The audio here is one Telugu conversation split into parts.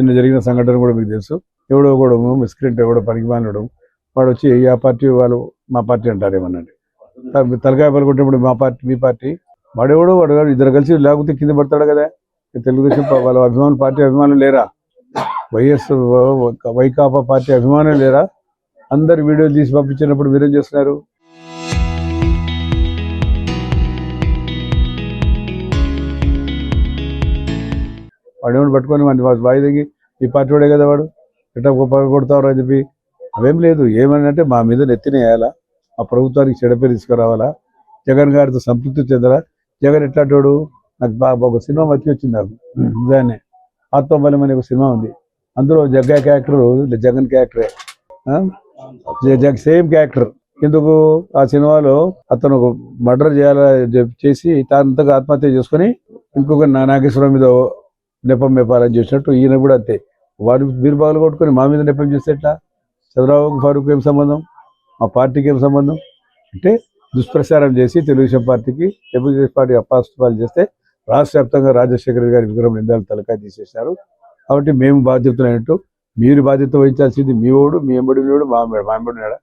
నిన్న జరిగిన సంఘటన కూడా మీకు తెలుసు. ఎవడో కూడా మిస్క్రింట్ ఎవడో పనికి మానడం వాడు వచ్చి ఆ పార్టీ వాళ్ళు మా పార్టీ అంటారేమన్నాడు. తలకాయ పలుకుంటే మా పార్టీ మీ పార్టీ వాడెవడో వాడు ఇద్దరు కలిసి లేకపోతే కింద పడతాడు కదా. తెలుగుదేశం వాళ్ళ అభిమానులు పార్టీ అభిమానులు లేరా? వైకాపా పార్టీ అభిమానులు లేరా? అందరు వీడియోలు తీసి పంపించినప్పుడు మీరేం చేస్తున్నారు? వాడు ఏమైనా పట్టుకొని వాయిదకి ఈ పార్టీ వాడే కదా వాడు ఎట్లా కొడతారు అని చెప్పి అవేం లేదు. ఏమనంటే మా మీద నెత్తినేయాలా, ఆ ప్రభుత్వానికి చెడపేరు తీసుకురావాలా, జగన్ గారితో సంతృప్తి చెందరా? జగన్ ఎట్లాంటోడు? నాకు బాగా ఒక సినిమా మర్చి వచ్చింది నాకు. దాన్ని ఆత్మబలం అనే ఒక సినిమా ఉంది. అందులో జగ్గ క్యారెక్టర్ జగన్ క్యారెక్టరే, సేమ్ క్యారెక్టర్. ఎందుకు ఆ సినిమాలో అతను మర్డర్ చేసి తానంతగా ఆత్మహత్య చేసుకుని ఇంకొక నాగేశ్వరం మీద నెపం వ్యాపారం చేసినట్టు ఈయన కూడా అంతే. వాడు బీరుబాగులు కొట్టుకొని మా మీద నెపం చేస్తే ఎట్లా? చంద్రబాబు ఫారూక్ ఏం సంబంధం? మా పార్టీకి ఏం సంబంధం? అంటే దుష్ప్రచారం చేసి తెలుగుదేశం పార్టీకి తెలుగుదేశం పార్టీ అపాస్తుపాలు చేస్తే రాష్ట్ర వ్యాప్తంగా రాజశేఖర గారి విగ్రహం నిందాలు తలకాయ తీసేశారు. కాబట్టి మేము బాధ్యతలైనట్టు మీరు బాధ్యత వహించాల్సింది మీ ఓడు, మీ ఎంబడి మా ఎంబడినాడా?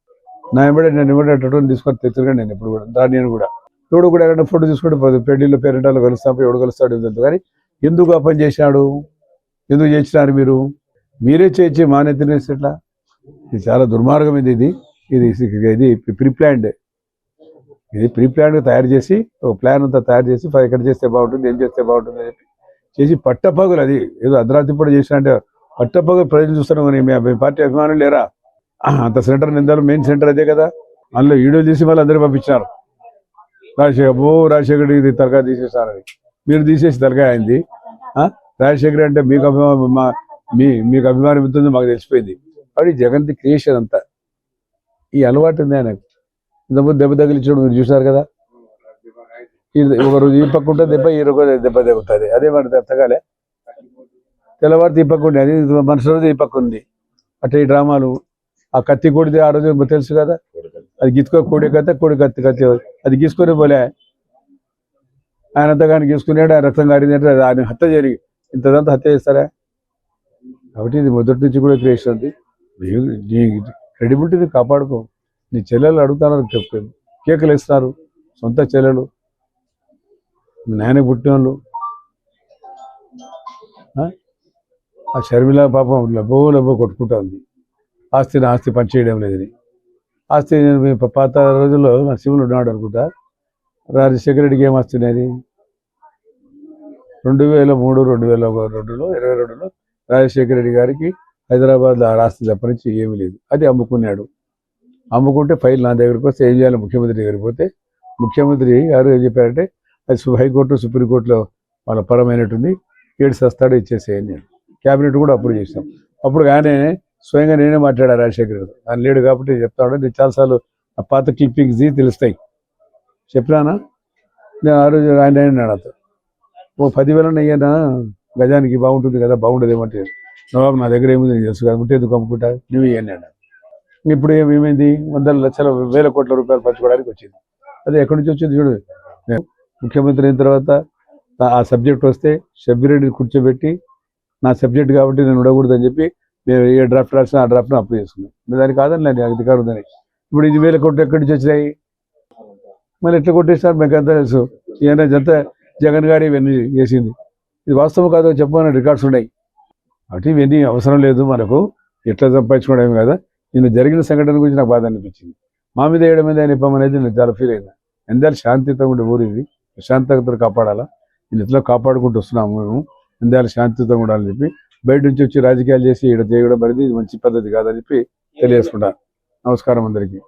నా ఎంబడి నేను ఎంబడేటట్టు తీసుకొని తెచ్చుగా నేను ఎప్పుడు కూడా నేను కూడా ఎవడు కూడా ఎక్కడ ఫోటో తీసుకుంటే పెళ్లిలో పేరెంటాలు కలుస్తాం, ఎవడు కలుస్తాడు ఎందుకు. కానీ ఎందుకు ఆ పని చేశాడు? ఎందుకు చేసినారు మీరు? మీరే చేయించి మానేతినేసి ఎట్లా? ఇది చాలా దుర్మార్గం. ఇది ప్రీప్లాన్డ్. ఇది ప్రీప్లాన్డ్గా తయారు చేసి ఒక ప్లాన్ అంతా తయారు చేసి ఎక్కడ చేస్తే బాగుంటుంది, ఏం చేస్తే బాగుంటుంది అని చెప్పి చేసి పట్టపగులు. అది ఏదో అర్ధరాత్రి కూడా చేసినట్టే పట్టపగులు ప్రజలు చూస్తున్నాం. కానీ మీ పార్టీ అభిమానులు లేరా? అంత సెంటర్ నిందాలు మెయిన్ సెంటర్ అదే కదా. అందులో వీడియో తీసి మళ్ళీ అందరూ పంపించినారు. రాజశేఖర్ ఇది తలకాయ తీసేసారని. మీరు తీసేసి తలకాయ అయింది. రాజశేఖర్ అంటే మీకు అభిమానం ఎంతుందో మాకు తెలిసిపోయింది. కాబట్టి జగన్ది క్రియేషన్ అంతా ఈ అలవాటు ఉంది ఆయనకు. ఇంతకుముందు దెబ్బ తగిలించడం మీరు చూసారు కదా. ఒకరోజు ఈ పక్క ఉంటే దెబ్బ, ఈ రోజు దెబ్బ తగ్గుతుంది. అదే మన తెత్తగాలే తెల్లవారితే ఈ పక్క ఉండే, అది మనుషుల రోజు ఈ పక్క ఉంది. అట్లా ఈ డ్రామాలు. ఆ కత్తి కొడితే ఆ రోజు తెలుసు కదా, అది గీసుకో కోడి కత్తి అది గీసుకొని పోలే. ఆయన అంతగాని గీసుకున్నాడు, ఆయన రక్తం కారిందంటే ఆయన హత్య జరిగి ఇంతదంతా హత్య చేస్తారా? కాబట్టి ఇది మొదటి నుంచి కూడా క్రియేషన్ ఉంది. నీ క్రెడిబిలిటీని కాపాడుకో. నీ చెల్లెలు అడుగుతున్నారు, చెప్పాను కేకలు ఇస్తున్నారు. సొంత చెల్లెలు, నాయన పుట్టిన వాళ్ళు. ఆ షర్మిల పాపం లబ్బో కొట్టుకుంటా ఉంది. ఆస్తి పనిచేయడం లేదని. ఆస్తి పాత రోజుల్లో నరసింహులు ఉన్నాడు అనుకుంటా. రాజశేఖర రెడ్డికి ఏం ఆస్తి ఉన్నది? 2022లో రాజశేఖర రెడ్డి గారికి హైదరాబాద్లో ఆస్తి తప్పనించి ఏమీ లేదు. అది అమ్ముకున్నాడు. అమ్ముకుంటే ఫైల్ నా దగ్గరకు వస్తే ఏం చేయాలి? ముఖ్యమంత్రి దగ్గరికి పోతే ముఖ్యమంత్రి గారు ఏం చెప్పారంటే అది హైకోర్టు సుప్రీంకోర్టులో వాళ్ళ పరమైనట్టుంది, సస్తాడు ఇచ్చేసేయండి. క్యాబినెట్ కూడా అప్రూవ్ చేసాం. అప్పుడు ఆయనే స్వయంగా నేనే మాట్లాడాను రాజశేఖర రెడ్డి. ఆయన లేడు కాబట్టి చెప్తాడు. నేను చాలాసార్లు ఆ పాత క్లిప్పింగ్స్ తెలుస్తాయి చెప్పినానా. నేను ఆ రోజు ఆయన అన్నాడు అతను, ఓ 10,000 అయ్యానా గజానికి బాగుంటుంది కదా. బాగుండదు ఏమంటే నవాబు నా దగ్గర ఏముంది తెలుసు కదా, ఉంటే ఎందుకు అమ్ముకుంటా, నువ్వు ఇవన్నీ అన్నాడు. ఇప్పుడు ఏమైంది? వందల లక్షల వేల కోట్ల రూపాయలు పంచుకోవడానికి వచ్చింది. అదే ఎక్కడి నుంచి వచ్చింది చూడు. నేను ముఖ్యమంత్రి అయిన తర్వాత ఆ సబ్జెక్ట్ వస్తే సభ్యురెడ్డిని కూర్చోబెట్టి నా సబ్జెక్ట్ కాబట్టి నేను ఉండకూడదని చెప్పి మేము ఏ డ్రాఫ్ట్ రాసినా ఆ డ్రాఫ్ట్ని అప్లై చేసుకున్నాం. దానికి కాదని నేను అధికారం ఉందని. ఇప్పుడు 5,000 కోట్లు ఎక్కడి నుంచి వచ్చినాయి? మళ్ళీ ఎట్లా కొట్టేస్తారు మీకు అంతా తెలుసు. ఈయన జంత జగన్ గారు ఇవన్నీ చేసింది. ఇది వాస్తవం కాదు చెప్పమని రికార్డ్స్ ఉన్నాయి. అటు ఇవన్నీ అవసరం లేదు మనకు. ఎట్లా సంపాదించుకోవడం కదా. నేను జరిగిన సంఘటన గురించి నాకు బాధ అనిపించింది. మా మీద వేయడం మీద ఆయన ఇప్పమనేది నేను చాలా ఫీల్ అయినా. ఎందాలు శాంతియుతంగా ఉండే ఊరు ఇది, ప్రశాంతతను కాపాడాలా. నేను ఎట్లా కాపాడుకుంటూ వస్తున్నాము మేము. ఎందాలు శాంతియుతంగా ఉండాలని చెప్పి బయట నుంచి వచ్చి రాజకీయాలు చేసి ఇక్కడ చేయడం అనేది మంచి పద్ధతి కాదని చెప్పి తెలియజేసుకుంటా. నమస్కారం అందరికీ.